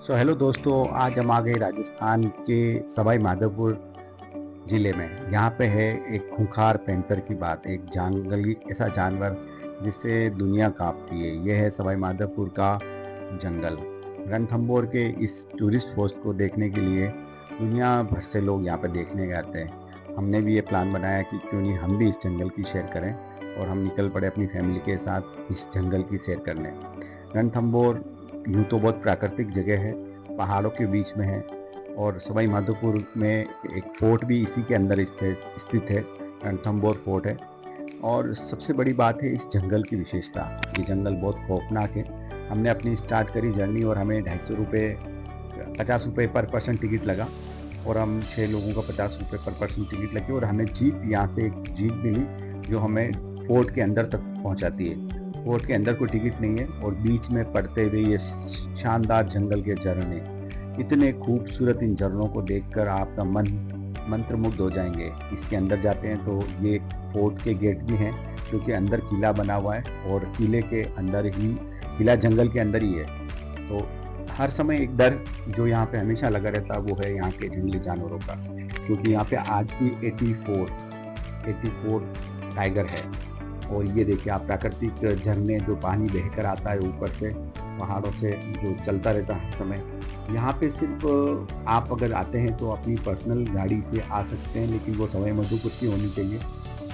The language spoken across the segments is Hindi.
हेलो दोस्तों, आज हम आ गए राजस्थान के सवाई माधोपुर ज़िले में। यहाँ पे है एक खूंखार पैंतर की बात, एक जंगली ऐसा जानवर जिससे दुनिया कांपती है। यह है सवाई माधोपुर का जंगल। रणथंभौर के इस टूरिस्ट पोस्ट को देखने के लिए दुनिया भर से लोग यहाँ पर देखने गए आते हैं। हमने भी ये प्लान बनाया कि क्यों नहीं हम भी इस जंगल की सैर करें, और हम निकल पड़े अपनी फैमिली के साथ इस जंगल की सैर करने। रणथंभौर यूँ तो बहुत प्राकृतिक जगह है, पहाड़ों के बीच में है, और सवाई माधोपुर में एक फोर्ट भी इसी के अंदर स्थित है। रणथंभौर फोर्ट है। और सबसे बड़ी बात है इस जंगल की विशेषता। ये जंगल बहुत खौफनाक है। हमने अपनी स्टार्ट करी जर्नी और हमें 250 रुपये 50 रुपये पर पर्सन टिकट लगा, और हम 6 लोगों का 50 रुपये पर पर्सन टिकट लगी, और हमें जीप यहाँ से एक जीप मिली जो हमें फोर्ट के अंदर तक पहुँचाती है। फोर्ट के अंदर कोई टिकट नहीं है, और बीच में पड़ते हुए ये शानदार जंगल के झरने, इतने खूबसूरत। इन झरनों को देखकर आपका मन मंत्रमुग्ध हो जाएंगे। इसके अंदर जाते हैं तो ये फोर्ट के गेट भी हैं, क्योंकि अंदर किला बना हुआ है, और किले के अंदर ही किला जंगल के अंदर ही है। तो हर समय एक डर जो यहाँ पे हमेशा लगा रहता है वो है यहाँ के जंगली जानवरों का, क्योंकि यहाँ पे आज भी 84 टाइगर है। और ये देखिए आप, प्राकृतिक झरने जो पानी बहकर आता है ऊपर से पहाड़ों से, जो चलता रहता है हर समय। यहाँ पे सिर्फ आप अगर आते हैं तो अपनी पर्सनल गाड़ी से आ सकते हैं, लेकिन वो सवाई माधोपुर की होनी चाहिए।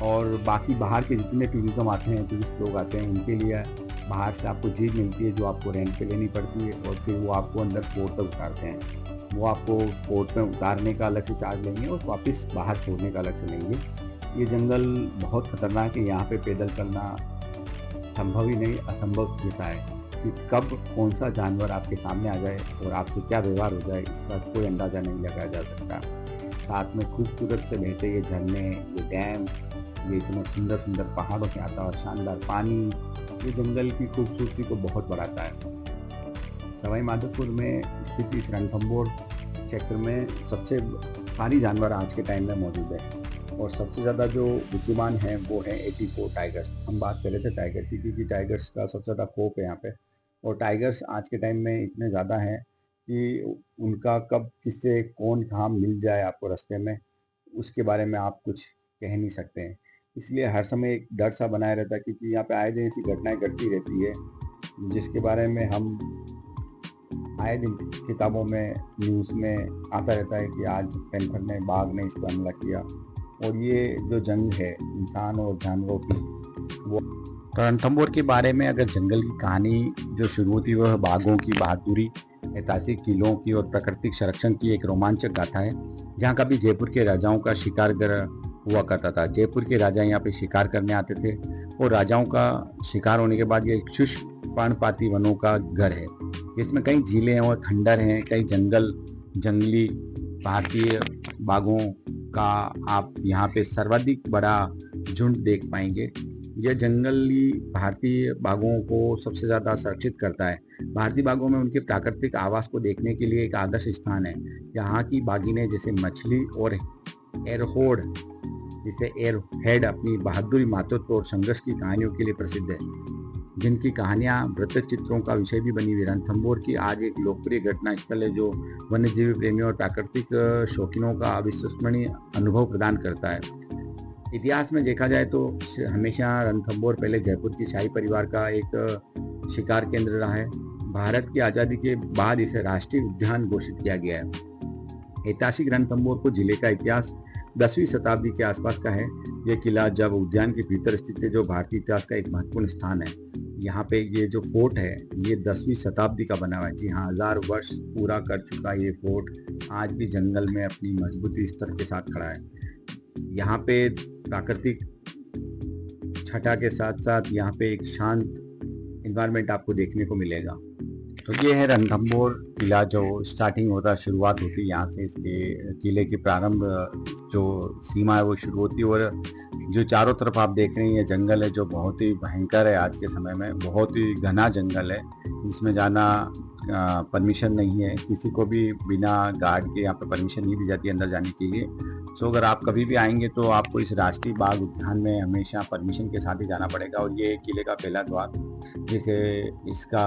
और बाकी बाहर के जितने टूरिज़्म आते हैं, टूरिस्ट लोग आते हैं, उनके लिए बाहर से आपको जीप मिलती है जो आपको रेंट पे लेनी पड़ती है, और फिर वो आपको अंदर फोर्ट तक उतारते हैं। वो आपको फोर्ट में उतारने का अलग से चार्ज लेंगे, और वापस बाहर छोड़ने का अलग से लेंगे। ये जंगल बहुत खतरनाक है। यहाँ पे पैदल चलना संभव ही नहीं, असंभव जैसा है कि कब कौन सा जानवर आपके सामने आ जाए और आपसे क्या व्यवहार हो जाए, इसका कोई अंदाज़ा नहीं लगाया जा सकता। साथ में खूबसूरत से बहते ये झरने, ये डैम, ये इतने सुंदर सुंदर पहाड़ों से आता और शानदार पानी, ये जंगल की खूबसूरती को बहुत बढ़ाता है। सवाई माधोपुर में स्थित इस रणथंभौर क्षेत्र में सबसे सारी जानवर आज के टाइम में मौजूद है, और सबसे ज़्यादा जो बुद्धिमान हैं वो है 84 टाइगर्स। हम बात कर रहे थे टाइगर की, क्योंकि टाइगर्स का सबसे ज़्यादा खौफ है यहाँ पे। और टाइगर्स आज के टाइम में इतने ज़्यादा हैं कि उनका कब किससे कौन कहाँ मिल जाए आपको रास्ते में, उसके बारे में आप कुछ कह नहीं सकते हैं। इसलिए हर समय एक डर सा बनाए रहता है, क्योंकि यहाँ पे आए दिन ऐसी घटनाएं घटती रहती है जिसके बारे में हम आए दिन किताबों में, न्यूज़ में आता रहता है कि आज पैंथर ने, बाघ ने इस पर हमला किया। और ये जो जंग है इंसान और जानवरों की, वो तो रणथंभौर के बारे में अगर जंगल की कहानी जो शुरू होती है वह बाघों की बहादुरी, ऐतिहासिक किलों की और प्राकृतिक संरक्षण की एक रोमांचक गाथा है। जहाँ कभी जयपुर के राजाओं का शिकार घर हुआ करता था। जयपुर के राजा यहाँ पे शिकार करने आते थे, और राजाओं का शिकार होने के बाद ये शुष्क पर्णपाती वनों का घर है। इसमें कई झीलें हैं और खंडर हैं, कई जंगली भारतीय बाघों का आप यहाँ पे सर्वाधिक बड़ा झुंड देख पाएंगे। यह जंगली भारतीय बाघों को सबसे ज़्यादा संरक्षित करता है। भारतीय बाघों में उनके प्राकृतिक आवास को देखने के लिए एक आदर्श स्थान है। यहाँ की बाघिनें जैसे मछली और एयरहोड, जिसे एयरहेड, अपनी बहादुरी, मातृत्व और संघर्ष की कहानियों के लिए प्रसिद्ध है, जिनकी कहानियाँ वृत्त चित्रों का विषय भी बनी हुई। रणथंभौर की आज एक लोकप्रिय घटना स्थल है जो वन्यजीवी प्रेमियों और प्राकृतिक शौकीनों का अविस्मरणीय अनुभव प्रदान करता है। इतिहास में देखा जाए तो हमेशा रणथंभौर पहले जयपुर की शाही परिवार का एक शिकार केंद्र रहा है। भारत की आज़ादी के बाद इसे राष्ट्रीय उद्यान घोषित किया गया है। ऐतिहासिक रणथंभौर को जिले का इतिहास 10वीं शताब्दी के आसपास का है। यह किला जब उद्यान के भीतर स्थित है, जो भारतीय इतिहास का एक महत्वपूर्ण स्थान है। यहाँ पे ये जो फोर्ट है ये 10वीं शताब्दी का बना हुआ है। जी हाँ, 1000 वर्ष पूरा कर चुका ये फोर्ट आज भी जंगल में अपनी मजबूती स्तर के साथ खड़ा है। यहाँ पे प्राकृतिक छटा के साथ साथ यहाँ पे एक शांत इन्वायरमेंट आपको देखने को मिलेगा। तो ये है रणथंभौर किला, जो स्टार्टिंग होता है, शुरुआत होती है यहाँ से। इसके किले की प्रारंभ जो सीमा है वो शुरू होती है, और जो चारों तरफ आप देख रहे हैं ये जंगल है जो बहुत ही भयंकर है। आज के समय में बहुत ही घना जंगल है, जिसमें जाना परमिशन नहीं है, किसी को भी बिना गार्ड के यहाँ पर परमिशन नहीं दी जाती अंदर जाने के लिए। सो अगर आप कभी भी आएंगे तो आपको इस राष्ट्रीय बाग उद्यान में हमेशा परमिशन के साथ ही जाना पड़ेगा। और ये किले का पहला द्वार, जिसे इसका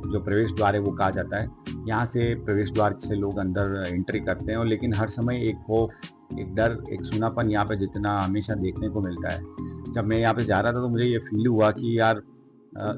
जो प्रवेश द्वार है वो कहा जाता है। यहाँ से प्रवेश द्वार से लोग अंदर एंट्री करते हैं, और लेकिन हर समय एक खौफ, एक डर, एक सूनापन यहाँ पे जितना हमेशा देखने को मिलता है। जब मैं यहाँ पे जा रहा था तो मुझे ये फील हुआ कि यार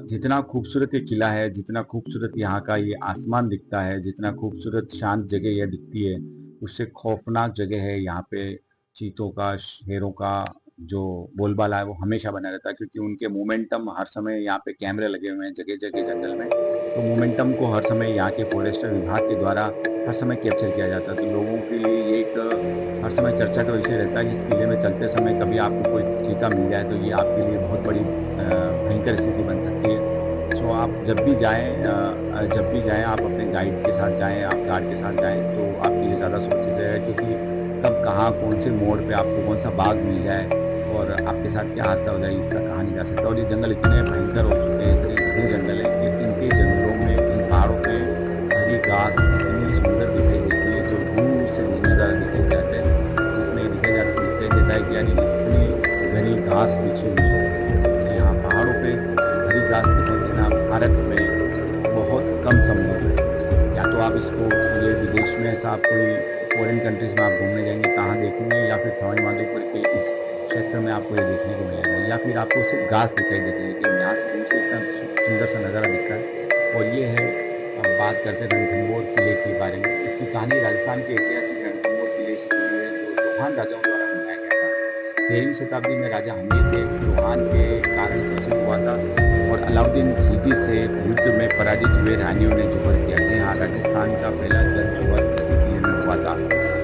जितना खूबसूरत ये किला है, जितना खूबसूरत यहाँ का ये आसमान दिखता है, जितना खूबसूरत शांत जगह यह दिखती है, उससे खौफनाक जगह है यहाँ पे। चीतों का, शेरों का जो बोलबाला है वो हमेशा बना रहता है, क्योंकि उनके मोमेंटम हर समय, यहाँ पे कैमरे लगे हुए हैं जगह जगह जंगल में, तो मोमेंटम को हर समय यहाँ के फॉरेस्टर विभाग के द्वारा हर समय कैप्चर किया जाता है। तो लोगों के लिए ये एक हर समय चर्चा का विषय रहता है कि इस किले में चलते समय कभी आपको कोई चीता मिल जाए तो ये आपके लिए बहुत बड़ी भयंकर स्थिति बन सकती है। सो आप जब भी जाएं आप अपने गाइड के साथ जाएं, आप गार्ड के साथ जाएं तो आपके लिए ज़्यादा सुरक्षित है, क्योंकि कब कहाँ कौन से मोड़ पे आपको कौन सा बाघ मिल जाए और आपके साथ क्या हादसा हो जाए इसका कहा नहीं जा सकता। और ये जंगल इतने भयंकर हो चुके हैं, इतने घने जंगल है कि इनके जंगलों में, इन पहाड़ों पे हरी घास इतनी सुंदर दिखाई देती है जो दूर से नज़ारा दिखाई जाता है। इसमें दिखाई देता है कि यानी इतनी घनी घास बिछी हुई है। जी हाँ, पहाड़ों पे हरी घास दिखाई देना भारत में बहुत कम संभव है। या तो आप इसको ये विदेश में, ऐसा आप कोई फॉरेन कंट्रीज में आप घूमने जाएंगे कहाँ देखेंगे, या फिर सवाई माधोपुर के इस क्षेत्र में आपको ये देखने को मिलेगा, या फिर आपको सिर्फ घास दिखाई देगी, लेकिन यहाँ से दूर से इतना सुंदर सा नज़ारा दिखता है। और ये है, अब बात करते हैं रणथंभौर किले के बारे में। इसकी कहानी राजस्थान के ऐतिहासिक रणथंभौर किले से जुड़ी है, जो चौहान राजाओं द्वारा बनाया गया था। 13वीं शताब्दी में राजा हमीद एक चौहान के कारण प्रसिद्ध हुआ था, और अलाउद्दीन खिलजी से युद्ध में पराजित हुए रानियों ने जुबर किया। जी हाँ, राजस्थान का पहला जंग जुबर इसी किले में हुआ था,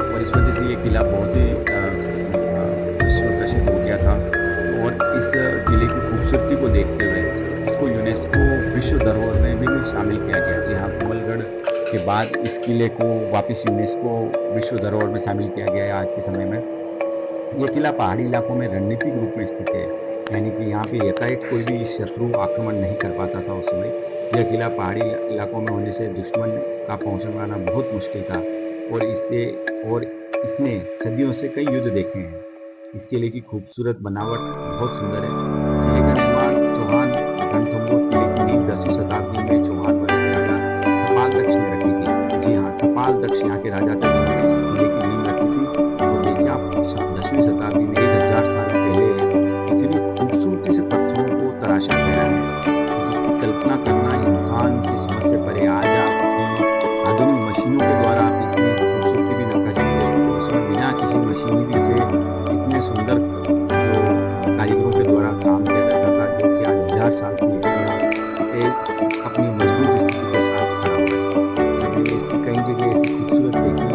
और इस वजह से ये किला बहुत ही विश्व प्रसिद्ध हो गया था। और इस किले की खूबसूरती को देखते हुए इसको यूनेस्को विश्व धरोहर में भी शामिल किया गया। जी हाँ, कुंभलगढ़ के बाद इस किले को वापस यूनेस्को विश्व धरोहर में शामिल किया गया है आज के समय में। ये किला पहाड़ी इलाकों में रणनीतिक रूप में स्थित है, यानी कि यहाँ पे एकाएक कोई भी शत्रु आक्रमण नहीं कर पाता था उस समय। यह किला पहाड़ी इलाकों में होने से दुश्मन का पहुँचना बहुत मुश्किल था, और इसने सदियों से कई युद्ध देखे हैं। इस किले की खूबसूरत बनावट बहुत सुंदर है। किले का निर्माण चौहान रणथंभौर किले की नींव 10वीं शताब्दी में चौहान वंश के राजा सपाल दक्ष ने रखी थी। जी हाँ, सपाल दक्ष यहाँ के राजा थे जिन्होंने इस किले की नींव रखी थी। और देखिए आप 10वीं शताब्दी में 1000 साल पहले इतनी खूबसूरती से पत्थरों को तराशा गया है, जिसकी कल्पना करना इंसान की समझ से परे। आज आप अपनी आधुनिक मशीनों के द्वारा आप इतनी खूबसूरती की नक्काशी नहीं दे सकते। उस समय बिना किसी मशीनरी से इतने सुंदर जो कारीगरों के द्वारा काम किया जाता था, जो कि आज 1000 साल से एक अपनी मजबूत स्थिति के साथ खड़ा हुआ है। जब मैंने इसकी कई जगह ऐसी खूबसूरत देखी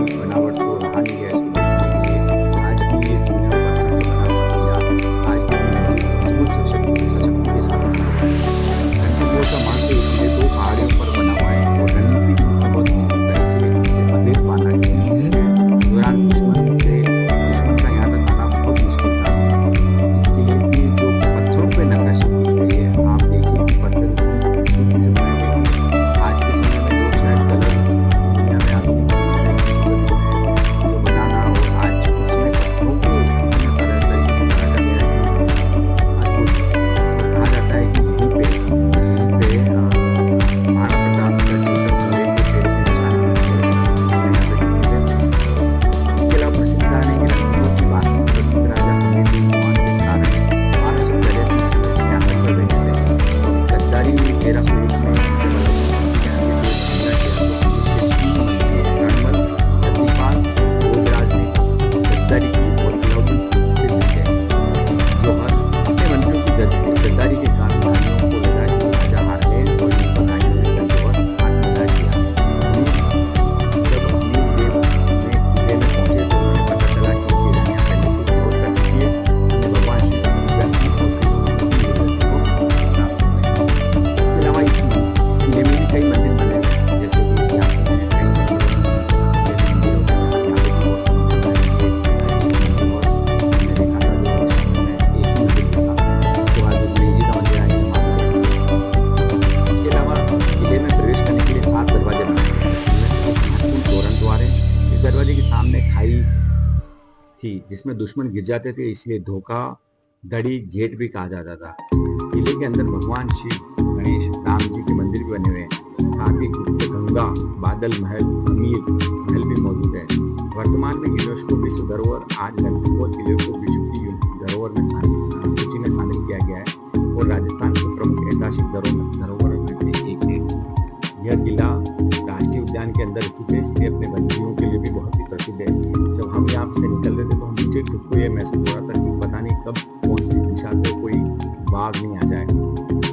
थी जिसमें दुश्मन गिर जाते थे, इसलिए धोखा दड़ी गेट भी कहा जाता था। किले के अंदर भगवान शिव, गणेश, राम जी के मंदिर भी बने हुए हैं। साथ ही गुप्त गंगा, बादल महल, अमीर महल भी मौजूद है। वर्तमान में यूनेस्को विश्व धरोहर आज रणथंभौर किले को विश्व की धरोहर में सूची में शामिल किया गया है और राजस्थान के प्रमुख ऐतिहासिक धरोहर में से एक है। यह किला राष्ट्रीय उद्यान के अंदर स्थित है, इसलिए अपने वन्यजीवों के लिए भी बहुत ही प्रसिद्ध है। जब हम यहाँ से निकल रहे थे तो मुझे खुद को यह महसूस हो रहा था कि पता नहीं कब कौन सी दिशा से कोई बाघ नहीं आ जाए।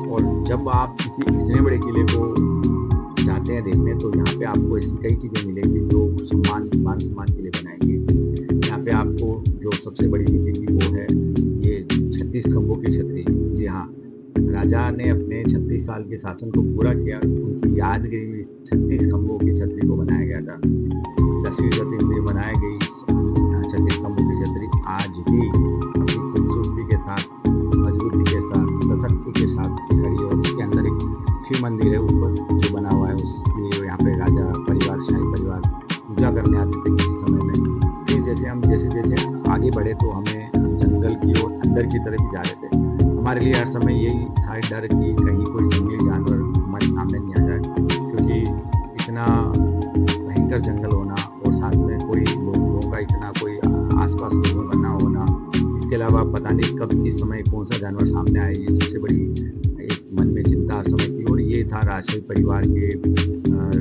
और जब आप किसी इतने बड़े किले को जाते हैं देखने, तो यहाँ पे आपको ऐसी कई चीज़ें मिलेंगी जो मान सम्मान के लिए बनाएंगे। यहाँ पे आपको जो सबसे बड़ी दिखेगी वो है ये 36 खंभों की छतरी। जी हाँ, राजा ने अपने 36 साल के शासन को पूरा किया, उनकी यादगिरी में 36 खंभों की छतरी को बनाया गया था। 10वीं शताब्दी में बनाई गई 36 खंभों की छतरी आज भी अपनी खूबसूरती के साथ, मजबूती के साथ, सशक्ति के साथ खड़ी है। और इसके अंदर एक शिव मंदिर है ऊपर जो बना हुआ है, उसके यहाँ पे राजा परिवार, शाही परिवार पूजा करने आते थे किसी समय में। फिर जैसे हम जैसे आगे बढ़े तो हमें जंगल की ओर अंदर की तरफ ही जा रहे थे। हमारे लिए हर समय यही था डर कि कहीं कोई जंगली जानवर हमारे सामने नहीं आ जाए, क्योंकि इतना भयंकर जंगल होना और साथ में कोई लोगों का इतना कोई आसपास लोगों का ना होना, इसके अलावा पता नहीं कब किस समय कौन सा जानवर सामने आए, ये सबसे बड़ी एक मन में चिंता हर समय थी। और ये था राजशाही परिवार के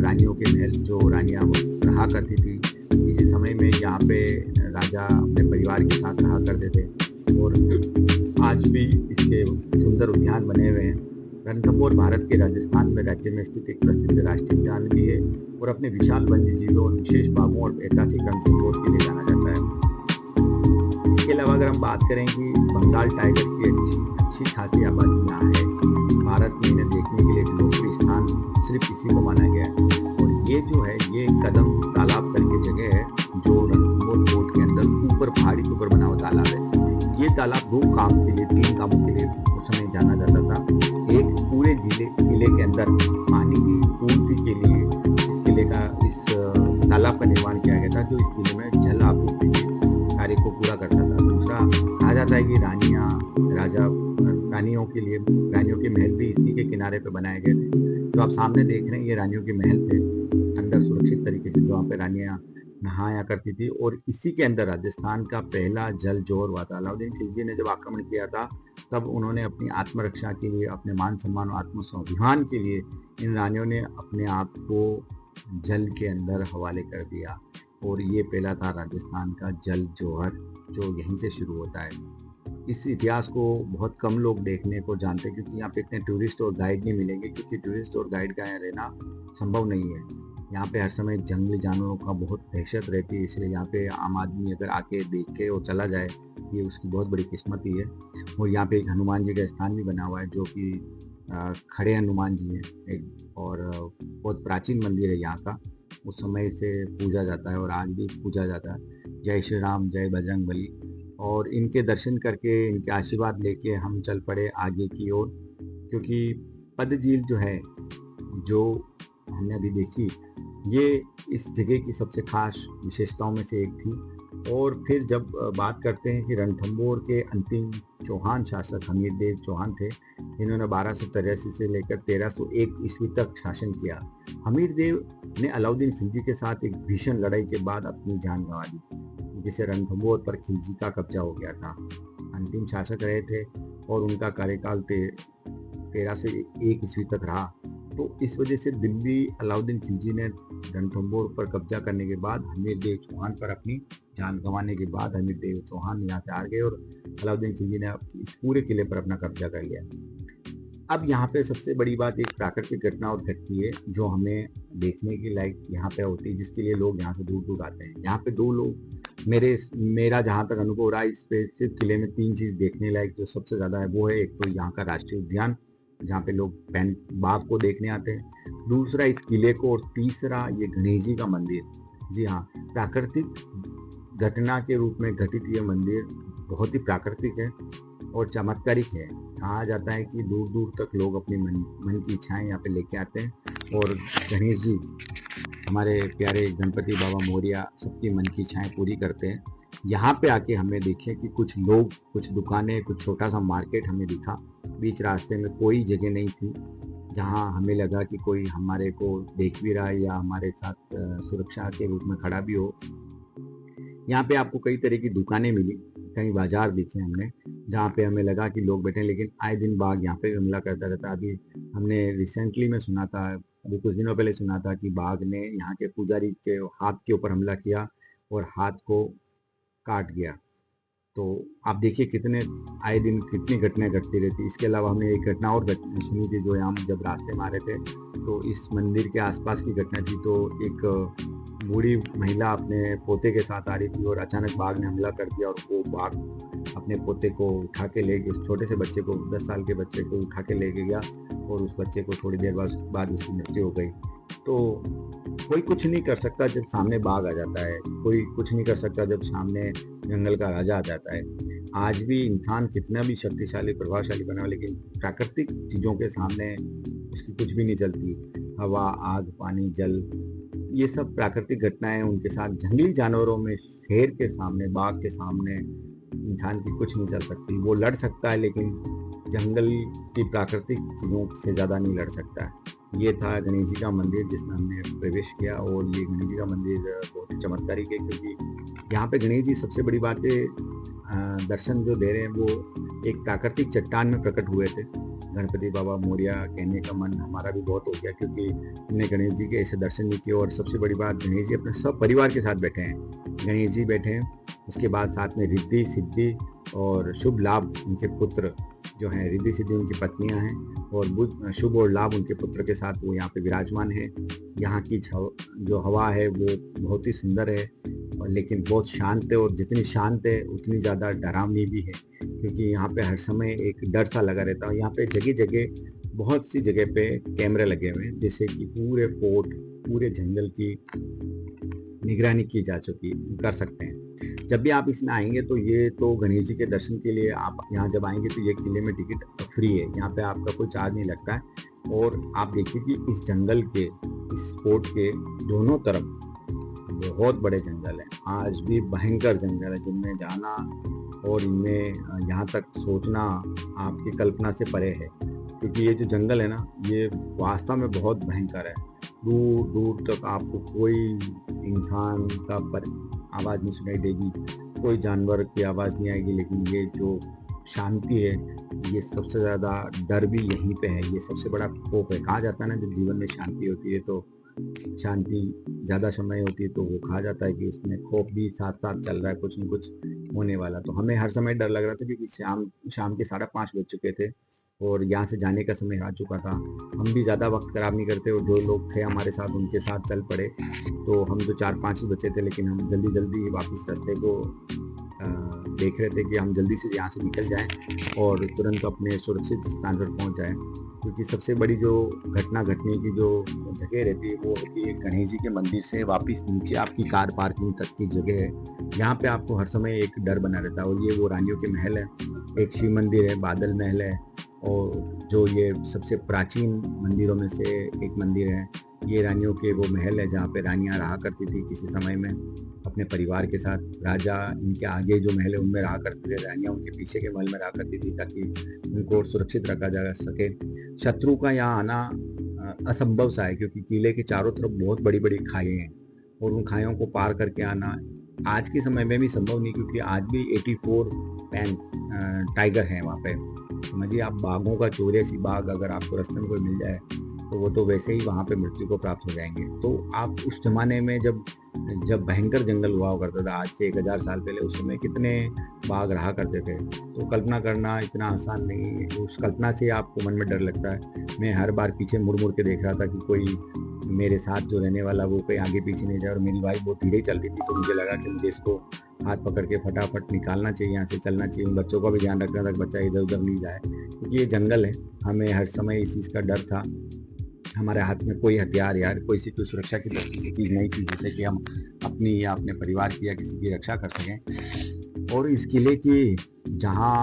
रानियों के महल, जो रानियाँ रहा करती थी। किसी समय में यहाँ पे राजा अपने परिवार के साथ रहा करते थे और आज भी इसके सुंदर उद्यान बने हुए हैं। रणथंभौर भारत के राजस्थान में राज्य में स्थित एक प्रसिद्ध राष्ट्रीय उद्यान भी है और अपने विशाल वन्य जीवों और विशेष बागों और ऐतिहासिक रणथंभौर के लिए जाना जाता है। इसके अलावा अगर हम बात करें कि बंगाल टाइगर की अच्छी खासी आबादी यहाँ है। भारत में इन्हें देखने के लिए एक लोकप्रिय स्थान सिर्फ इसी को माना गया है। और ये जो है ये कदम तालाब करके जगह है जो रणथंभौर कोट के अंदर ऊपर पहाड़ी के ऊपर बना हुआ तालाब है। ये तालाब 2 काम के लिए, 3 कामों के लिए उस समय जाना जाता था। एक, पूरे किले के अंदर पानी की पूर्ति के लिए इस तालाब का निर्माण किया गया था, जो इस किले में जल आपूर्ति के कार्य को पूरा करता था। दूसरा, कहा जाता है कि रानियों के महल भी इसी के किनारे पे बनाए गए थे। जो आप सामने देख रहे हैं ये रानियों के महल थे, अंदर सुरक्षित तरीके से जो वहाँ पे रानियाँ नहाया करती थी। और इसी के अंदर राजस्थान का पहला जल जोहर हुआ था। अलाउद्दीन खिलजी ने जब आक्रमण किया था तब उन्होंने अपनी आत्मरक्षा के लिए, अपने मान सम्मान और आत्मस्वाभिमान के लिए इन रानियों ने अपने आप को जल के अंदर हवाले कर दिया। और ये पहला था राजस्थान का जल जोहर जो यहीं से शुरू होता है। इस इतिहास को बहुत कम लोग देखने को जानते हैं, क्योंकि यहाँ पे इतने टूरिस्ट और गाइड नहीं मिलेंगे, क्योंकि टूरिस्ट और गाइड का यहाँ रहना संभव नहीं है। यहाँ पे हर समय जंगली जानवरों का बहुत दहशत रहती है, इसलिए यहाँ पे आम आदमी अगर आके देख के और चला जाए ये उसकी बहुत बड़ी किस्मत ही है। और यहाँ पे एक हनुमान जी का स्थान भी बना हुआ है जो कि खड़े हनुमान जी हैं एक, और बहुत प्राचीन मंदिर है यहाँ का। उस समय से पूजा जाता है और आज भी पूजा जाता है। जय श्री राम, जय बजरंग बली। और इनके दर्शन करके, इनके आशीर्वाद लेके हम चल पड़े आगे की ओर, क्योंकि पद झील जो है, जो हमने अभी देखी, ये इस जगह की सबसे खास विशेषताओं में से एक थी। और फिर जब बात करते हैं कि रणथंभौर के अंतिम चौहान शासक हमीर देव चौहान थे, इन्होंने 1283 से लेकर 1301 ईस्वी तक शासन किया। हमीर देव ने अलाउद्दीन खिलजी के साथ एक भीषण लड़ाई के बाद अपनी जान गंवा दी, जिससे रणथंभौर पर खिलजी का कब्जा हो गया था। अंतिम शासक रहे थे और उनका कार्यकाल 1301 ईस्वी तक रहा। तो इस वजह से दिल्ली अलाउद्दीन खिलजी ने रणथंभौर पर कब्जा करने के बाद हमीर देव चौहान पर अपनी जान गंवाने के बाद हमीर देव चौहान यहाँ से हार गए और अलाउद्दीन खिलजी ने इस पूरे किले पर अपना कब्जा कर लिया। अब यहाँ पे सबसे बड़ी बात एक प्राकृतिक घटना और घटती है जो हमें देखने की लायक यहाँ पे होती है, जिसके लिए लोग यहाँ से दूर दूर आते हैं। यहाँ पे 2 लोग मेरा जहाँ तक अनुभव रहा, इस पे सिर्फ किले में 3 चीज़ देखने लायक जो सबसे ज़्यादा है वो है, एक तो यहाँ का राष्ट्रीय उद्यान जहाँ पे लोग बाघ को देखने आते हैं, दूसरा इस किले को, और तीसरा ये गणेश जी का मंदिर। जी हाँ, प्राकृतिक घटना के रूप में घटित ये मंदिर बहुत ही प्राकृतिक है और चमत्कारिक है। कहा जाता है कि दूर दूर तक लोग अपनी मन की इच्छाएं यहाँ पे लेके आते हैं और गणेश जी, हमारे प्यारे गणपति बाबा मोरिया, सबकी मन की इच्छाएं पूरी करते हैं। यहाँ पे आके हमें देखे कि कुछ लोग, कुछ दुकानें, कुछ छोटा सा मार्केट हमें दिखा। बीच रास्ते में कोई जगह नहीं थी जहाँ हमें लगा कि कोई हमारे को देख भी रहा है या हमारे साथ सुरक्षा के रूप में खड़ा भी हो। यहाँ पे आपको कई तरह की दुकानें मिली, कई बाजार दिखे हमने जहाँ पे हमें लगा कि लोग बैठे हैं, लेकिन आए दिन बाघ यहाँ पे हमला करता रहता है। अभी हमने रिसेंटली में सुना था, अभी कुछ दिनों पहले सुना था कि बाघ ने यहाँ के पुजारी के हाथ के ऊपर हमला किया और हाथ को काट गया। तो आप देखिए कितने आए दिन कितनी घटनाएं घटती रहती। इसके अलावा हमने एक घटना और सुनी थी, जो हम जब रास्ते में आ रहे थे तो इस मंदिर के आसपास की घटना थी। तो एक बूढ़ी महिला अपने पोते के साथ आ रही थी और अचानक बाघ ने हमला कर दिया और वो बाघ अपने पोते को उठा के ले गया, उस छोटे से बच्चे को, 10 साल के बच्चे को उठा के ले गया और उस बच्चे को थोड़ी देर बाद उसकी मृत्यु हो गई। तो कोई कुछ नहीं कर सकता जब सामने बाघ आ जाता है, कोई कुछ नहीं कर सकता जब सामने जंगल का राजा आ जाता है। आज भी इंसान कितना भी शक्तिशाली प्रभावशाली बना, लेकिन प्राकृतिक चीज़ों के सामने उसकी कुछ भी नहीं चलती। हवा, आग, पानी, जल, ये सब प्राकृतिक घटनाएं उनके साथ। जंगली जानवरों में शेर के सामने, बाघ के सामने इंसान की कुछ नहीं चल सकती। वो लड़ सकता है लेकिन जंगल की प्राकृतिक चीज़ों से ज़्यादा नहीं लड़ सकता है। ये था गणेश जी का मंदिर जिसमें हमने प्रवेश किया और ये गणेश जी का मंदिर बहुत ही चमत्कारिक है, क्योंकि यहाँ पे गणेश जी सबसे बड़ी बात है, दर्शन जो दे रहे हैं वो एक प्राकृतिक चट्टान में प्रकट हुए थे। गणपति बाबा मोरिया कहने का मन हमारा भी बहुत हो गया, क्योंकि हमने गणेश जी के ऐसे दर्शन नहीं किए। और सबसे बड़ी बात, गणेश जी अपने सब परिवार के साथ बैठे हैं। गणेश जी बैठे हैं, उसके बाद साथ में रिद्धि सिद्धि और शुभ लाभ उनके पुत्र जो हैं, रिद्धि सिद्धि उनकी पत्नियां हैं और शुभ और लाभ उनके पुत्र के साथ वो यहाँ पे विराजमान है। यहाँ की जो हवा है वो बहुत ही सुंदर है, लेकिन बहुत शांत है, और जितनी शांत है उतनी ज़्यादा डरावनी भी है, क्योंकि यहाँ पे हर समय एक डर सा लगा रहता है। यहाँ पे जगह जगह, बहुत सी जगह पे कैमरे लगे हुए हैं, जिससे कि पूरे पोर्ट, पूरे जंगल की निगरानी की जा चुकी कर सकते हैं। जब भी आप इसमें आएंगे तो ये तो गणेश जी के दर्शन के लिए आप यहाँ जब आएंगे तो ये किले में टिकट फ्री है, यहाँ पे आपका कोई चार्ज नहीं लगता है। और आप देखिए कि इस जंगल के, इस फोर्ट के दोनों तरफ बहुत बड़े जंगल हैं, आज भी भयंकर जंगल है, जिनमें जाना और इनमें यहाँ तक सोचना आपकी कल्पना से परे है। क्योंकि ये जो जंगल है ना, ये वास्तव में बहुत भयंकर है। दूर दूर तक आपको कोई इंसान का आवाज़ नहीं सुनाई देगी, कोई जानवर की आवाज़ नहीं आएगी, लेकिन ये जो शांति है, ये सबसे ज़्यादा डर भी यहीं पे है। ये सबसे बड़ा खौफ है। कहा जाता है ना, जब जीवन में शांति होती है तो शांति ज़्यादा समय होती है तो वो कहा जाता है कि उसमें खौफ भी साथ साथ चल रहा है, कुछ न कुछ होने वाला। तो हमें हर समय डर लग रहा था, क्योंकि शाम के 5:30 बज चुके थे और यहाँ से जाने का समय आ चुका था। हम भी ज़्यादा वक्त ख़राब नहीं करते और जो लोग थे हमारे साथ उनके साथ चल पड़े। तो हम तो 4-5 ही बचे थे, लेकिन हम जल्दी जल्दी वापस रास्ते को देख रहे थे कि हम जल्दी से यहाँ से निकल जाएं और तुरंत अपने सुरक्षित स्थान पर पहुँच जाएं। क्योंकि सबसे बड़ी जो घटना घटने की जो जगह रहती है वो होती है गणेश जी के मंदिर से वापस नीचे आपकी कार पार्किंग तक की जगह है। यहाँ पे आपको हर समय एक डर बना रहता है। और ये वो रानियों के महल है, एक शिव मंदिर है, बादल महल है, और जो ये सबसे प्राचीन मंदिरों में से एक मंदिर है। ये रानियों के वो महल है जहाँ पे रानियाँ रहा करती थी किसी समय में अपने परिवार के साथ। राजा इनके आगे जो महल है उनमें रहा करते थे, रानियाँ उनके पीछे के महल में रहा करती थी, ताकि उनको सुरक्षित रखा जा सके। शत्रु का यहाँ आना असंभव सा है, क्योंकि किले के चारों तरफ बहुत बड़ी बड़ी खाई हैं और उन खाइयों को पार करके आना आज के समय में भी संभव नहीं, क्योंकि आज भी 84 पैन टाइगर हैं वहाँ पे। समझिए आप, बाघों का 84 बाघ अगर आपको रास्ते में कोई मिल जाए तो वो तो वैसे ही वहाँ पे मृत्यु को प्राप्त हो जाएंगे। तो आप उस जमाने में जब भयंकर जंगल हुआ करता था, आज से 1000 साल पहले, उस समय कितने बाघ रहा करते थे। तो कल्पना करना इतना आसान नहीं है। उस कल्पना से आपको मन में डर लगता है। मैं हर बार पीछे मुड़ मुड़ के देख रहा था कि कोई मेरे साथ जो रहने वाला वो कहीं आगे पीछे नहीं जाए। और मेरी वाइफ बहुत धीरे चल रही थी, तो मुझे लगा कि मुझे इसको हाथ पकड़ के फटाफट निकालना चाहिए, यहाँ से चलना चाहिए। उन बच्चों का भी ध्यान रखना था कि बच्चा इधर उधर नहीं जाए, क्योंकि ये जंगल है। हमें हर समय इस चीज़ का डर था। हमारे हाथ में कोई हथियार या कोई सुरक्षा की चीज़ नहीं थी जिससे कि हम अपनी या अपने परिवार की या किसी की रक्षा कर सकें। और इस किले की जहाँ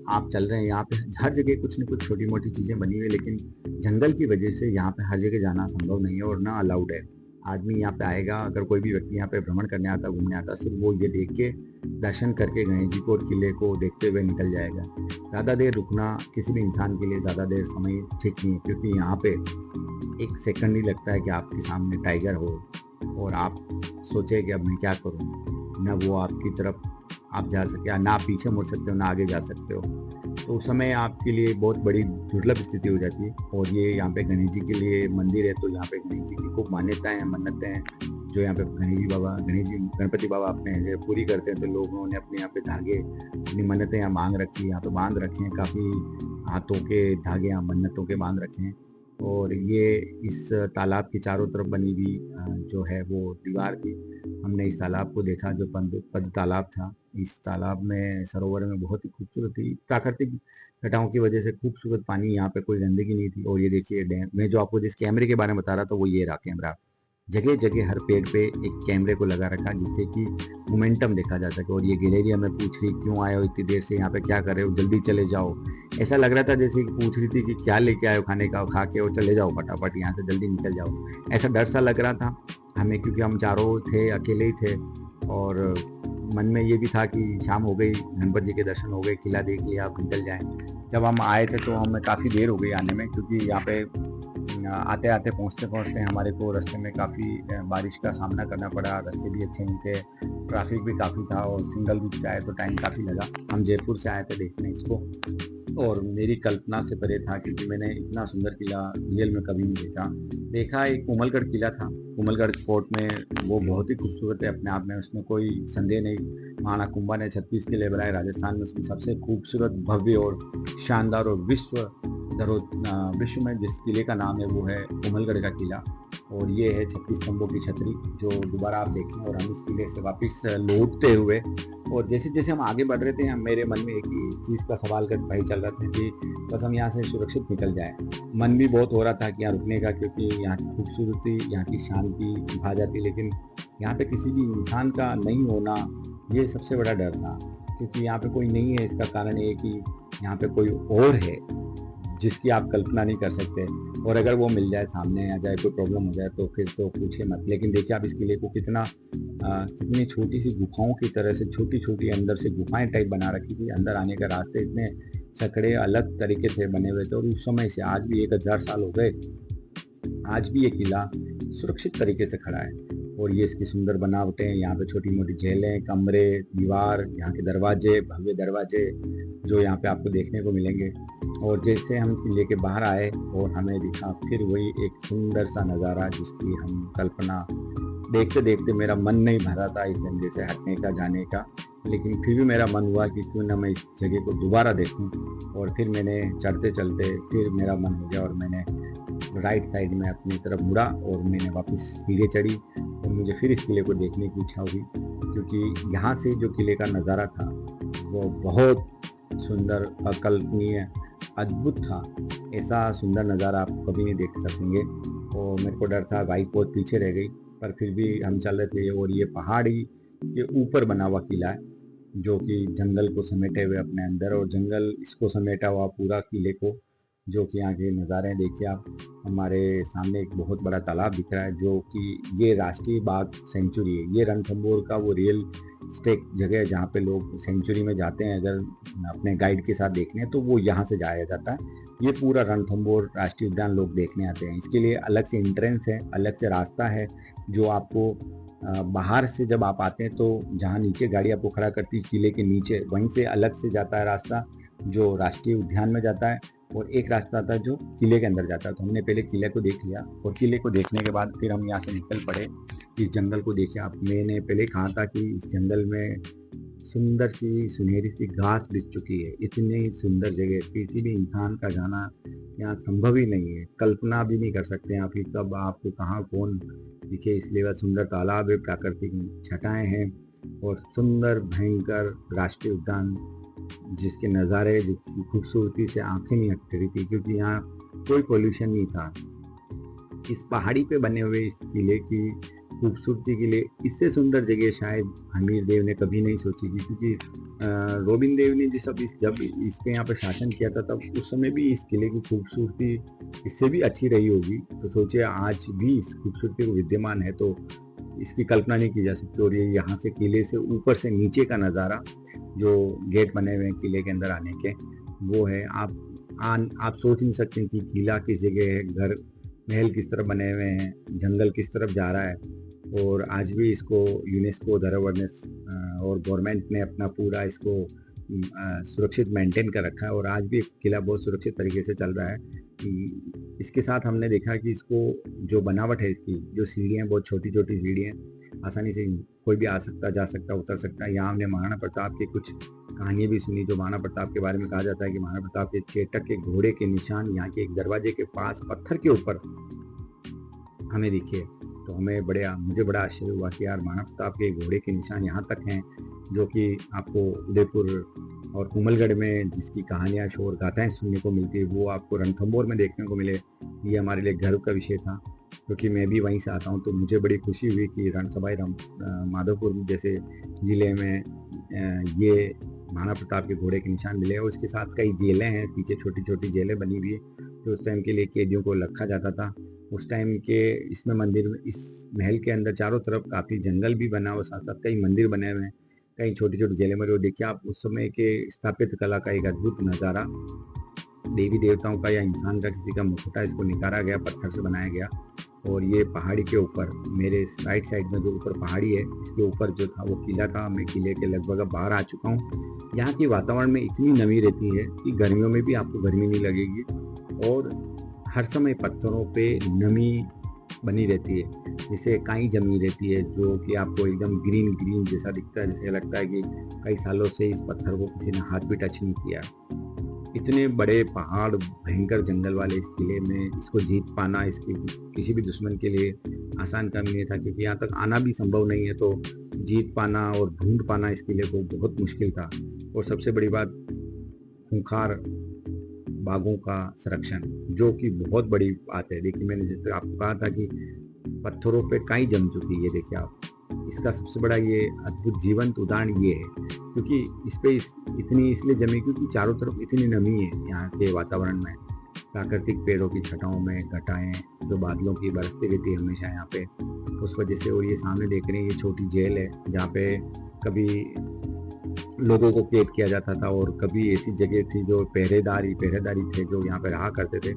आप चल रहे हैं, यहाँ पे हर जगह कुछ न कुछ छोटी मोटी चीज़ें बनी हुई है, लेकिन जंगल की वजह से यहाँ पे हर जगह जाना संभव नहीं है और ना अलाउड है। आदमी यहाँ पे आएगा, अगर कोई भी व्यक्ति यहाँ पे भ्रमण करने आता, घूमने आता, सिर्फ वो ये देख के दर्शन करके गणेश जी को और किले को देखते हुए निकल जाएगा। ज़्यादा देर रुकना किसी भी इंसान के लिए ज़्यादा देर समय ठीक नहीं है, क्योंकि यहाँ पे एक सेकंड ही लगता है कि आपके सामने टाइगर हो और आप सोचे कि अब मैं क्या करूँ, ना वो आपकी तरफ आप जा सके, ना आप पीछे मुड़ सकते हो, ना आगे जा सकते हो। तो उस समय आपके लिए बहुत बड़ी दुर्लभ स्थिति हो जाती है। और ये यहाँ पे गणेश जी के लिए मंदिर है, तो यहाँ पे गणेश जी की खूब मान्यताएं हैं, मन्नतें हैं। जो यहाँ पे गणेश जी गणपति बाबा अपने जो पूरी करते हैं, तो लोगों ने अपने यहाँ पे धागे, अपनी मन्नतें यहाँ मांग रखी है, यहाँ पे बांध रखे हैं, काफ़ी हाथों के धागे यहाँ मन्नतों के बांध रखे हैं। और ये इस तालाब के चारों तरफ बनी हुई जो है वो दीवार थी। हमने इस तालाब को देखा, जो पद्म तालाब था। इस तालाब में, सरोवर में बहुत ही खूबसूरत थी, प्राकृतिक घटाओं की वजह से खूबसूरत पानी, यहाँ पे कोई गंदगी नहीं थी। और ये देखिए डैम, मैं जो आपको जिस कैमरे के बारे में बता रहा था वो ये रहा कैमरा। जगह जगह हर पेड़ पे एक कैमरे को लगा रखा, जिससे कि मोमेंटम देखा जा सके। और ये गैलेरिया में पूछ रही क्यों आए हो इतनी देर से, यहाँ पे क्या कर रहे हो, जल्दी चले जाओ। ऐसा लग रहा था जैसे कि पूछ रही थी कि क्या लेके आए हो खाने का, खा के और चले जाओ फटाफट यहाँ से, जल्दी निकल जाओ। ऐसा डर सा लग रहा था हमें, क्योंकि हम चारों थे, अकेले ही थे। और मन में ये भी था कि शाम हो गई, गणपति जी के दर्शन हो गए, किला देख लिया, आप निकल जाएं। जब हम आए थे तो हमें काफ़ी देर हो गई आने में, क्योंकि यहाँ पे आते आते पहुँचते पहुँचते हमारे को रास्ते में काफ़ी बारिश का सामना करना पड़ा। रास्ते भी अच्छे नहीं थे, ट्रैफिक भी काफ़ी था, और सिंगल रूट से आए तो टाइम काफ़ी लगा। हम जयपुर से आए थे देखने इसको, और मेरी कल्पना से परे था, क्योंकि मैंने इतना सुंदर किला रियल में कभी नहीं देखा। एक कुमलगढ़ किला था, कुमलगढ़ फोर्ट में, वो बहुत ही खूबसूरत है अपने आप में, उसमें कोई संदेह नहीं। महाराणा कुंभा ने 36 किले बनाए राजस्थान में, उसमें सबसे खूबसूरत, भव्य और शानदार और विश्व में जिस किले का नाम है वो है कुमलगढ़ का किला। और ये है 36 स्तंभों की छतरी, जो दोबारा आप देखें। और हम इस किले से वापस लौटते हुए, और जैसे जैसे हम आगे बढ़ रहे थे, मेरे मन में एक ही चीज़ का सवाल कर भाई चल रहा था कि बस हम यहाँ से सुरक्षित निकल जाए। मन भी बहुत हो रहा था कि यहाँ रुकने का, क्योंकि यहाँ की खूबसूरती, यहाँ की शांति भा जाती। लेकिन यहाँ पे किसी भी इंसान का नहीं होना, ये सबसे बड़ा डर था, क्योंकि यहाँ पे कोई नहीं है। इसका कारण ये कि यहाँ पे कोई और है जिसकी आप कल्पना नहीं कर सकते, और अगर वो मिल जाए, सामने आ जाए, कोई प्रॉब्लम हो जाए, तो फिर तो पूछिए मत। लेकिन देखिए आप इस किले को कितनी छोटी सी गुफाओं की तरह से, छोटी छोटी अंदर से गुफाएं टाइप बना रखी थी। अंदर आने का रास्ते इतने सकड़े अलग तरीके से बने हुए थे। और उस समय से आज भी 1000 साल हो गए, आज भी ये किला सुरक्षित तरीके से खड़ा है। और ये इसकी सुंदर बनावटें, यहाँ पे छोटी मोटी जेलें, कमरे, दीवार, यहाँ के दरवाजे, भव्य दरवाजे जो यहाँ पे आपको देखने को मिलेंगे। और जैसे हम किले के बाहर आए और हमें दिखा फिर वही एक सुंदर सा नज़ारा, जिसकी हम कल्पना देखते देखते मेरा मन नहीं भरा था इस जगह से हटने का, जाने का। लेकिन फिर भी मेरा मन हुआ कि क्यों ना मैं इस जगह को दोबारा देखूं। और फिर मैंने चलते चलते फिर मेरा मन हो गया, और मैंने राइट साइड में अपनी तरफ मुड़ा, और मैंने वापस सीढ़ी चढ़ी। और मुझे फिर इस किले को देखने की इच्छा हुई, क्योंकि यहाँ से जो किले का नज़ारा था वो बहुत सुंदर, अकल्पनीय, अद्भुत था। ऐसा सुंदर नज़ारा आप कभी नहीं देख सकेंगे। और मेरे को डर था, बाइक बहुत पीछे रह गई, पर फिर भी हम चल रहे थे। और ये पहाड़ी के ऊपर बना हुआ किला है, जो कि जंगल को समेटे हुए अपने अंदर, और जंगल इसको समेटा हुआ पूरा किले को, जो कि यहाँ के नज़ारे देखिए आप। हमारे सामने एक बहुत बड़ा तालाब दिख रहा है, जो कि ये राष्ट्रीय बाघ सेंचुरी है। ये रणथंभौर का वो रियल स्टेक जगह है, जहाँ पे लोग सेंचुरी में जाते हैं अगर अपने गाइड के साथ देखने, तो वो यहाँ से जाया जाता है। ये पूरा रणथंभौर राष्ट्रीय उद्यान लोग देखने आते हैं। इसके लिए अलग से एंट्रेंस है, अलग से रास्ता है, जो आपको बाहर से जब आप आते हैं तो जहाँ नीचे गाड़ी आपको खड़ा करती है किले के नीचे, वहीं से अलग से जाता है रास्ता जो राष्ट्रीय उद्यान में जाता है, और एक रास्ता आता है जो किले के अंदर जाता है। तो हमने पहले किले को देख लिया, और किले को देखने के बाद फिर हम यहाँ से निकल पड़े। इस जंगल को देखिए आप। मैंने पहले कहा था कि इस जंगल में सुंदर सी सुनहरी सी घास बिछ चुकी है। इतनी सुंदर जगह, किसी भी इंसान का जाना यहाँ संभव ही नहीं है, कल्पना भी नहीं कर सकते हैं आप कि कब आपको कहाँ कौन दिखे। इसलिए वह सुंदर तालाब है, प्राकृतिक छटाएं हैं, और सुंदर भयंकर राष्ट्रीय उद्यान, जिसके नज़ारे, जिसकी खूबसूरती से आंखें नहीं हट रही थी, क्योंकि यहाँ कोई पोल्यूशन नहीं था। इस पहाड़ी पे बने हुए इस किले की खूबसूरती के लिए इससे सुंदर जगह शायद हमीर देव ने कभी नहीं सोची थी, क्योंकि रोबिन देव ने जब इसके यहाँ पर शासन किया था तब उस समय भी इस किले की खूबसूरती इससे भी अच्छी रही होगी। तो सोचिए आज भी इस खूबसूरती को विद्यमान है तो इसकी कल्पना नहीं की जा सकती। और ये यहाँ से किले से ऊपर से नीचे का नज़ारा जो गेट बने हुए हैं किले के अंदर आने के, वो है आप सोच नहीं सकते कि किला किस जगह है, घर महल किस तरफ बने हुए हैं, जंगल किस तरफ जा रहा है। और आज भी इसको यूनेस्को धरोहर और गवर्नमेंट ने अपना पूरा इसको सुरक्षित मेंटेन कर रखा है और आज भी किला बहुत सुरक्षित तरीके से चल रहा है। इसके साथ हमने देखा कि इसको जो बनावट है, इसकी जो सीढ़ियाँ बहुत छोटी छोटी सीढ़ियाँ, आसानी से कोई भी आ सकता, जा सकता, उतर सकता है। यहाँ हमने महाराणा प्रताप की कुछ कहानियाँ भी सुनी। जो महाराणा प्रताप के बारे में कहा जाता है कि महाराणा प्रताप के चेटक के घोड़े के निशान यहाँ के एक दरवाजे के पास पत्थर के ऊपर हमें दिखे। तो मुझे बड़ा आश्चर्य हुआ कि यार महाराणा प्रताप के घोड़े के निशान यहाँ तक हैं, जो कि आपको उदयपुर और कुंभलगढ़ में जिसकी कहानियाँ शोर गाथाएँ सुनने को मिलती है वो आपको रणथंभौर में देखने को मिले। ये हमारे लिए गर्व का विषय था, क्योंकि मैं भी वहीं से आता हूँ। तो मुझे बड़ी खुशी हुई कि रणसभाई माधोपुर जैसे ज़िले में ये महाराणा प्रताप के घोड़े के निशान मिले। और उसके साथ कई जेलें हैं, पीछे छोटी छोटी जेलें बनी हुई है तो उस टाइम के लिए कैदियों को रखा जाता था। उस टाइम के इसमें मंदिर में, इस महल के अंदर चारों तरफ काफ़ी जंगल भी बना और साथ साथ कई मंदिर बने हुए हैं, कई छोटी छोटी जेलें बनी। और देखिए आप उस समय के स्थापत्य कला का एक अद्भुत नज़ारा, देवी देवताओं का या इंसान का किसी का मुखौटा इसको निकाला गया, पत्थर से बनाया गया। और ये पहाड़ी के ऊपर मेरे राइट साइड में जो ऊपर पहाड़ी है, इसके ऊपर जो था वो किला था। मैं किले के लगभग अब बाहर आ चुका हूँ। यहाँ के वातावरण में इतनी नमी रहती है कि गर्मियों में भी आपको गर्मी नहीं लगेगी और हर समय पत्थरों पे नमी बनी रहती है, जिससे काई जमी रहती है, जो कि आपको एकदम ग्रीन ग्रीन जैसा दिखता है, जैसे लगता है कि कई सालों से इस पत्थर को किसी ने हाथ भी टच नहीं किया। इतने बड़े पहाड़, भयंकर जंगल वाले इस किले में इसको जीत पाना इसकी किसी भी दुश्मन के लिए आसान काम नहीं था, क्योंकि यहाँ तक आना भी संभव नहीं है। तो जीत पाना और ढूंढ पाना इस किले को बहुत मुश्किल था। और सबसे बड़ी बात, खूंखार बागों का संरक्षण, जो कि बहुत बड़ी बात है। देखिए मैंने जैसे आपको कहा था कि पत्थरों पे काई जम चुकी है, देखिए आप, इसका सबसे बड़ा ये अद्भुत जीवंत उदाहरण ये है, क्योंकि इस पे इतनी इसलिए जमी क्योंकि चारों तरफ इतनी नमी है यहाँ के वातावरण में, प्राकृतिक पेड़ों की छटाओं में घटाएं जो बादलों की बरसती रहती है हमेशा यहाँ पे, उस वजह से। और ये सामने देख रहे हैं ये छोटी जेल है जहाँ पे कभी लोगों को कैद किया जाता था और कभी ऐसी जगह थी जो पहरेदारी थे जो यहाँ पे रहा करते थे।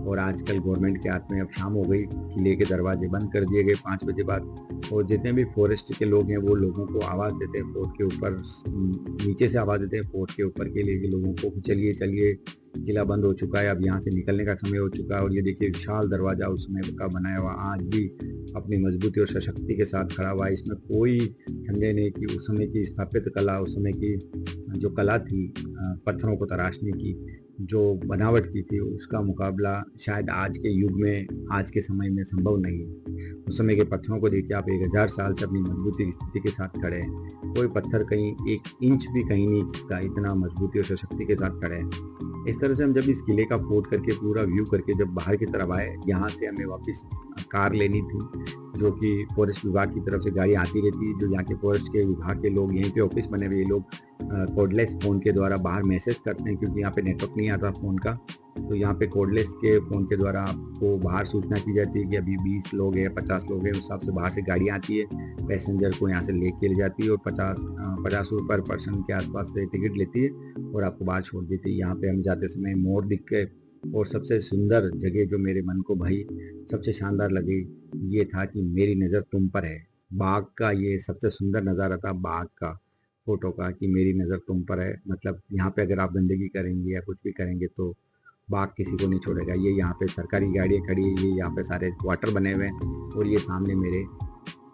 और आजकल गवर्नमेंट के हाथ में अब शाम हो गई, किले के दरवाजे बंद कर दिए गए 5 बजे बाद। और जितने भी फॉरेस्ट के लोग हैं वो लोगों को आवाज़ देते हैं, फोर्ट के ऊपर नीचे से आवाज़ देते हैं फोर्ट के ऊपर के लिए कि लोगों को चलिए चलिए, किला बंद हो चुका है, अब यहाँ से निकलने का समय हो चुका है। और ये देखिए विशाल दरवाज़ा उस समय का बनाया हुआ आज भी अपनी मजबूती और सशक्ति के साथ खड़ा हुआ है। इसमें कोई संदेह नहीं कि उस समय की स्थापत्य कला, उस समय की जो कला थी पत्थरों को तराशने की, जो बनावट की थी, उसका मुकाबला शायद आज के युग में, आज के समय में संभव नहीं है। उस समय के पत्थरों को देखिए आप, 1000 साल से अपनी मजबूती की स्थिति के साथ खड़े हैं। कोई पत्थर कहीं 1 इंच भी कहीं नहीं खिसका, इतना मजबूती और सशक्ति के साथ खड़े हैं। इस तरह से हम जब इस किले का फोर्ट करके पूरा व्यू करके जब बाहर की तरफ आए, यहाँ से हमें वापस कार लेनी थी, जो कि फॉरेस्ट विभाग की तरफ से गाड़ी आती रहती है। जो यहाँ के फॉरेस्ट के विभाग के लोग, यहीं पे ऑफिस बने हुए लोग कोडलेस फ़ोन के द्वारा बाहर मैसेज करते हैं, क्योंकि यहाँ पे नेटवर्क नहीं आता फ़ोन का। तो यहाँ पे कोडलेस के फ़ोन के द्वारा आपको बाहर सूचना की जाती है कि अभी 20 लोग हैं, 50 लोग हैं। उस हिसाब से बाहर से गाड़ी आती है, पैसेंजर को यहाँ से लेके जाती है और 50 रुपये पर पर्सन के आसपास से टिकट लेती है और आपको बाहर छोड़ देती है। यहाँ पे हम जाते समय मोर दिख के, और सबसे सुंदर जगह जो मेरे मन को भाई सबसे शानदार लगी ये था कि मेरी नज़र तुम पर है। बाग का ये सबसे सुंदर नज़ारा था, बाग का फोटो का, कि मेरी नज़र तुम पर है। मतलब यहाँ पे अगर आप गंदगी करेंगे या कुछ भी करेंगे तो बाघ किसी को नहीं छोड़ेगा। ये यहाँ पे सरकारी गाड़ियाँ खड़ी है, ये यहाँ पे सारे क्वार्टर बने हुए हैं। और ये सामने मेरे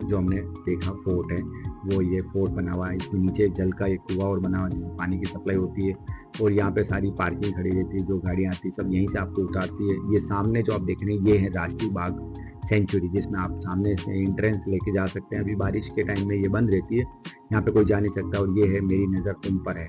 जो हमने देखा फोर्ट है, वो ये फोर्ट बना हुआ है। इसके नीचे जल का एक कुआं और बना हुआ है जिससे पानी की सप्लाई होती है। और यहाँ पे सारी पार्किंग खड़ी रहती है, जो गाड़ियाँ आती है सब यहीं से आपको उतारती है। ये सामने जो आप देख रहे हैं ये है राष्ट्रीय बाघ सेंचुरी, जिसमें आप सामने से एंट्रेंस लेके जा सकते हैं। अभी बारिश के टाइम में ये बंद रहती है, यहाँ पे कोई जा नहीं सकता। और ये है मेरी नज़र तुम पर है।